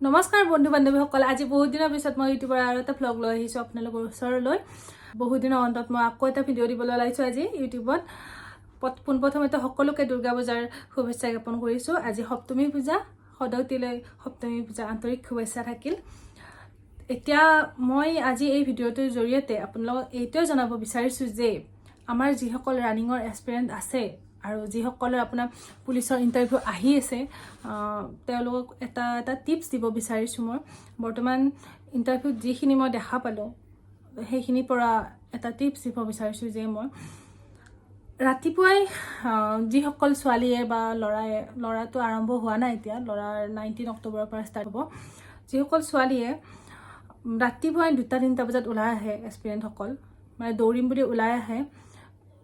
নমস্কাৰ বন্ধু বান্ধৱীসকল, আজি বহুত দিনৰ পিছত মই ইউটিউবৰ আৰু এটা ভ্লগ লৈ আহিছোঁ আপোনালোকৰ ওচৰলৈ। বহুত দিনৰ অন্তত মই আকৌ এটা ভিডিঅ' দিবলৈ ওলাইছোঁ আজি ইউটিউবত। পোনপ্ৰথমতে সকলোকে দুৰ্গা পূজাৰ শুভেচ্ছা জ্ঞাপন কৰিছোঁ। আজি সপ্তমী পূজা, সদৌতিলৈ সপ্তমী পূজা আন্তৰিক শুভেচ্ছা থাকিল। এতিয়া মই আজি এই ভিডিঅ'টোৰ জৰিয়তে আপোনালোকক এইটোৱে জনাব বিচাৰিছোঁ যে আমাৰ যিসকল ৰানিঙৰ এক্সপিৰিয়েঞ্চ আছে আৰু যিসকলৰ আপোনাৰ পুলিচৰ ইণ্টাৰভিউ আহি আছে, তেওঁলোকক এটা টিপছ দিব বিচাৰিছোঁ। মই বৰ্তমান ইণ্টাৰভিউত যিখিনি মই দেখা পালোঁ সেইখিনিৰ পৰা এটা টিপছ দিব বিচাৰিছোঁ যে মই ৰাতিপুৱাই যিসকল ছোৱালীয়ে বা ল'ৰাটো আৰম্ভ হোৱা নাই, এতিয়া ল'ৰাৰ 19 অক্টোবৰৰ পৰা ষ্টাৰ্ট হ'ব। যিসকল ছোৱালীয়ে ৰাতিপুৱাই 2-3 বজাত ওলাই আহে, এক্সপিৰিয়েঞ্চসকল মানে দৌৰিম বুলি ওলাই আহে,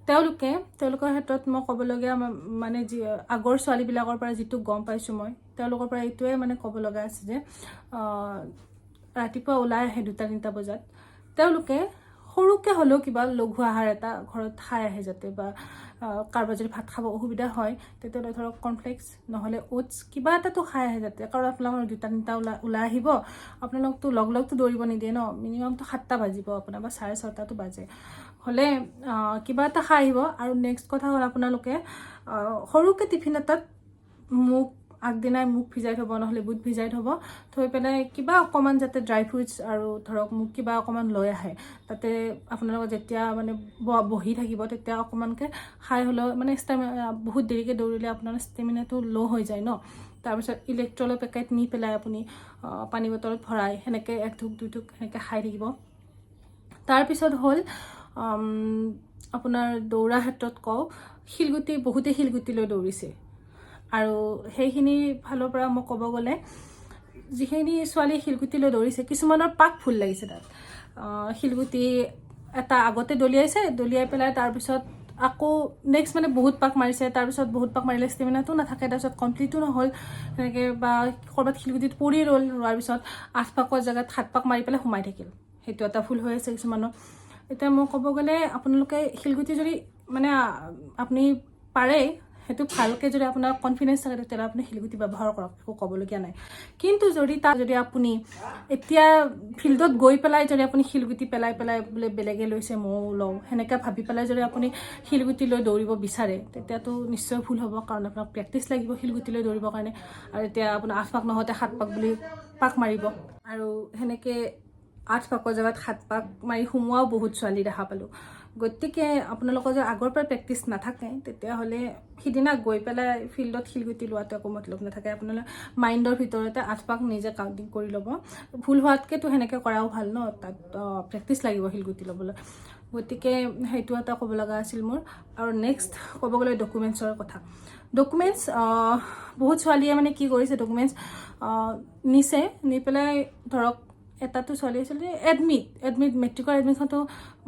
তেওঁলোকৰ ক্ষেত্ৰত মই ক'বলগীয়া মানে যি আগৰ ছোৱালীবিলাকৰ পৰা যিটো গম পাইছোঁ মই, তেওঁলোকৰ পৰা এইটোৱে মানে ক'ব লগা আছে যে ৰাতিপুৱা ওলাই আহে 2-3 বজাত, তেওঁলোকে সৰুকৈ হ'লেও কিবা লঘু আহাৰ এটা ঘৰত খাই আহে যাতে, বা কাৰোবাৰ যদি ভাত খাব অসুবিধা হয় তেতিয়াহ'লে ধৰক কৰ্ণফ্লেক্স নহ'লে অ'টছ কিবা এটাতো খাই আহে যাতে। কাৰণ আপোনালোকৰ 2-3 ওলাই আহিব, আপোনালোকতো লগতো দৌৰিব নিদিয়ে ন, মিনিমামটো 7টা বাজিব আপোনাৰ বা 6:30টো বাজে হ'লে কিবা এটা খাই আহিব। আৰু নেক্সট কথা হ'ল আপোনালোকে সৰুকৈ টিফিন এটাত আগদিনাই মুখ ভিজাই থ'ব, নহ'লে বুট ভিজাই থৈ পেলাই কিবা অকণমান যাতে ড্ৰাই ফ্ৰুটছ আৰু ধৰক মোক কিবা অকণমান লৈ আহে, তাতে আপোনালোকৰ যেতিয়া মানে বহি থাকিব তেতিয়া অকণমানকৈ খাই হ'লেও মানে বহুত দেৰিকৈ দৌৰিলে আপোনাৰ ষ্টেমিনাটো ল' হৈ যায় ন। তাৰপিছত ইলেক্ট্ৰলৰ পেকেট নি পেলাই আপুনি পানী বটলত ভৰাই সেনেকৈ 1 ঢোক 2 ঢোক সেনেকৈ খাই থাকিব। তাৰপিছত হ'ল আপোনাৰ দৌৰা ক্ষেত্ৰত কওঁ, বহুতে শিলগুটিলৈ দৌৰিছে, আৰু সেইখিনি ফালৰ পৰা মই ক'ব গ'লে যিখিনি ছোৱালী শিলগুটিলৈ দৌৰিছে কিছুমানৰ পাক ভুল লাগিছে। তাত শিলগুটি এটা আগতে দলিয়াই পেলাই তাৰপিছত আকৌ নেক্সট মানে বহুত পাক মাৰিছে, তাৰপিছত বহুত পাক মাৰিলে ষ্টেমিনাটো নাথাকে, তাৰপিছত কমপ্লিটো নহ'ল সেনেকৈ, বা ক'ৰবাত শিলগুটিত পৰি ৰোৱাৰ পিছত 8 পাকৰ জেগাত 7 পাক মাৰি পেলাই সোমাই থাকিল, সেইটো এটা ভুল হৈ আছে কিছুমানৰ। এতিয়া মই ক'ব গ'লে আপোনালোকে শিলগুটি যদি মানে আপুনি পাৰে, সেইটো ভালকৈ যদি আপোনাৰ কনফিডেঞ্চ থাকে তেতিয়াহ'লে আপুনি শিলগুটি ব্যৱহাৰ কৰক, একো ক'বলগীয়া নাই। কিন্তু যদি আপুনি এতিয়া ফিল্ডত গৈ পেলাই যদি আপুনি শিলগুটি পেলাই বোলে বেলেগে লৈছে ময়ো লওঁ সেনেকৈ ভাবি পেলাই যদি আপুনি শিলগুটি লৈ দৌৰিব বিচাৰে তেতিয়াতো নিশ্চয় ভুল হ'ব, কাৰণ আপোনাক প্ৰেক্টিচ লাগিব শিলগুটি লৈ দৌৰিবৰ কাৰণে। আৰু এতিয়া আপোনাৰ 8 পাক নহওঁতে 7 পাক বুলি পাক মাৰিব, আৰু সেনেকৈ 8 পাকৰ জেগাত 7 পাক মাৰি সোমোৱাও বহুত ছোৱালী দেখা পালোঁ। গতিকে আপোনালোকৰ যদি আগৰ পৰা প্ৰেক্টিচ নাথাকে তেতিয়াহ'লে সিদিনা গৈ পেলাই ফিল্ডত শিলগুটি লোৱাটো একো মতলব নাথাকে। আপোনালোকে মাইণ্ডৰ ভিতৰতে 8 পাক নিজে কাউণ্টিং কৰি ল'ব, ভুল হোৱাতকৈতো সেনেকৈ কৰাও ভাল ন, তাত প্ৰেক্টিচ লাগিব শিলগুটি ল'বলৈ। গতিকে সেইটো এটা ক'ব লগা আছিল মোৰ। আৰু নেক্সট ক'ব গ'লে ডকুমেণ্টছৰ কথা। ডকুমেণ্টছ বহুত ছোৱালীয়ে মানে কি কৰিছে, ডকুমেণ্টছ নি পেলাই ধৰক এটাতো ছোৱালী আছিলে এডমিট মেট্ৰিকৰ এডমিটখনটো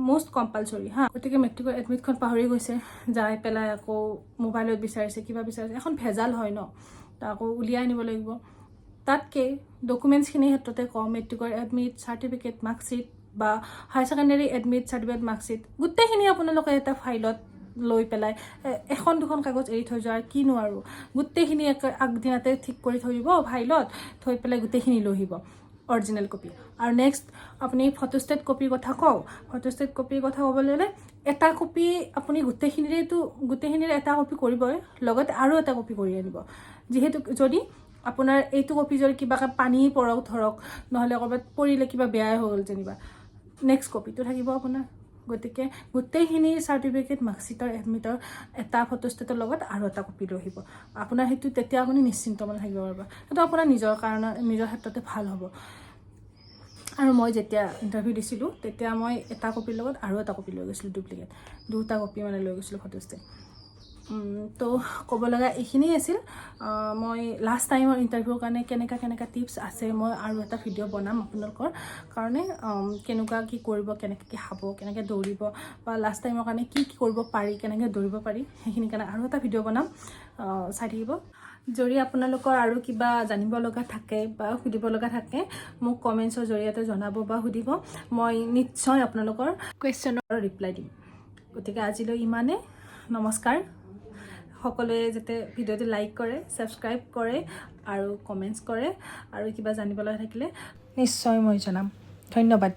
মষ্ট কম্পালচৰি গতিকে মেট্ৰিকৰ এডমিটখন পাহৰি গৈছে, যাই পেলাই আকৌ মোবাইলত বিচাৰিছে, কিবা বিচাৰিছে, এখন ভেজাল হয় ন, তাক আকৌ উলিয়াই আনিব লাগিব। তাতকৈ ডকুমেণ্টছখিনিৰ ক্ষেত্ৰতে কওঁ, মেট্ৰিকৰ এডমিট চাৰ্টিফিকেট, মাৰ্কশ্বিট বা higher secondary admit certificate, marksheet গোটেইখিনি আপোনালোকে এটা ফাইলত লৈ পেলাই 1-2খন কাগজ এৰি থৈ যোৱাৰ কিনো আৰু, গোটেইখিনি আগদিনাতে ঠিক কৰি থৈ দিব ফাইলত, থৈ পেলাই গোটেইখিনি লৈ আহিব অৰিজিনেল কপি। আৰু নেক্সট আপুনি ফটোষ্টেট কপিৰ কথা কওঁ, ফটোষ্টেট কপিৰ কথা ক'বলৈ হ'লে এটা কপি আপুনি গোটেইখিনিৰে এটা কপি কৰিবই, লগতে আৰু এটা কপি কৰি আনিব। যিহেতু যদি আপোনাৰ এইটো কপি যদি কিবা পানী পৰক ধৰক, নহ'লে ক'ৰবাত পৰিলে কিবা বেয়াই হৈ গ'ল যেনিবা, নেক্সট কপিটো থাকিব আপোনাৰ। গতিকে গোটেইখিনি চাৰ্টিফিকেট, মাৰ্কশ্বিটৰ, এডমিটৰ এটা ফটোষ্টেটৰ লগত আৰু এটা কপি লৈ আহিব আপোনাৰ। সেইটো তেতিয়া আপুনি নিশ্চিন্ত মানে থাকিব পাৰিব, সেইটো আপোনাৰ নিজৰ ক্ষেত্ৰতে ভাল হ'ব। আৰু মই যেতিয়া ইণ্টাৰভিউ দিছিলোঁ তেতিয়া মই এটা কপিৰ লগত আৰু এটা কপি লৈ গৈছিলোঁ, ডুপ্লিকেট 2টা কপি মানে লৈ গৈছিলোঁ ফটোষ্টেট। তো ক'ব লগা এইখিনিয়ে আছিল। মই লাষ্ট টাইমৰ ইণ্টাৰভিউৰ কাৰণে কেনেকুৱা টিপছ আছে মই আৰু এটা ভিডিঅ' বনাম আপোনালোকৰ কাৰণে, কেনেকুৱা কি কৰিব, কেনেকৈ কি খাব, কেনেকৈ দৌৰিব, বা লাষ্ট টাইমৰ কাৰণে কি কৰিব পাৰি, কেনেকৈ দৌৰিব পাৰি, সেইখিনিৰ কাৰণে আৰু এটা ভিডিঅ' বনাম, চাই থাকিব। যদি আপোনালোকৰ আৰু কিবা জানিব লগা থাকে বা সুধিব লগা থাকে মোক কমেণ্টছৰ জৰিয়তে জনাব বা সুধিব, মই নিশ্চয় আপোনালোকৰ কুৱেশ্যনৰ ৰিপ্লাই দিম। গতিকে আজিলৈ ইমানে, নমস্কাৰ। সকলোৱে যাতে ভিডিঅ'টো লাইক কৰে, ছাবস্ক্ৰাইব কৰে আৰু কমেণ্টছ কৰে আৰু কিবা জানিবলৈ থাকিলে নিশ্চয় মই জনাম। ধন্যবাদ।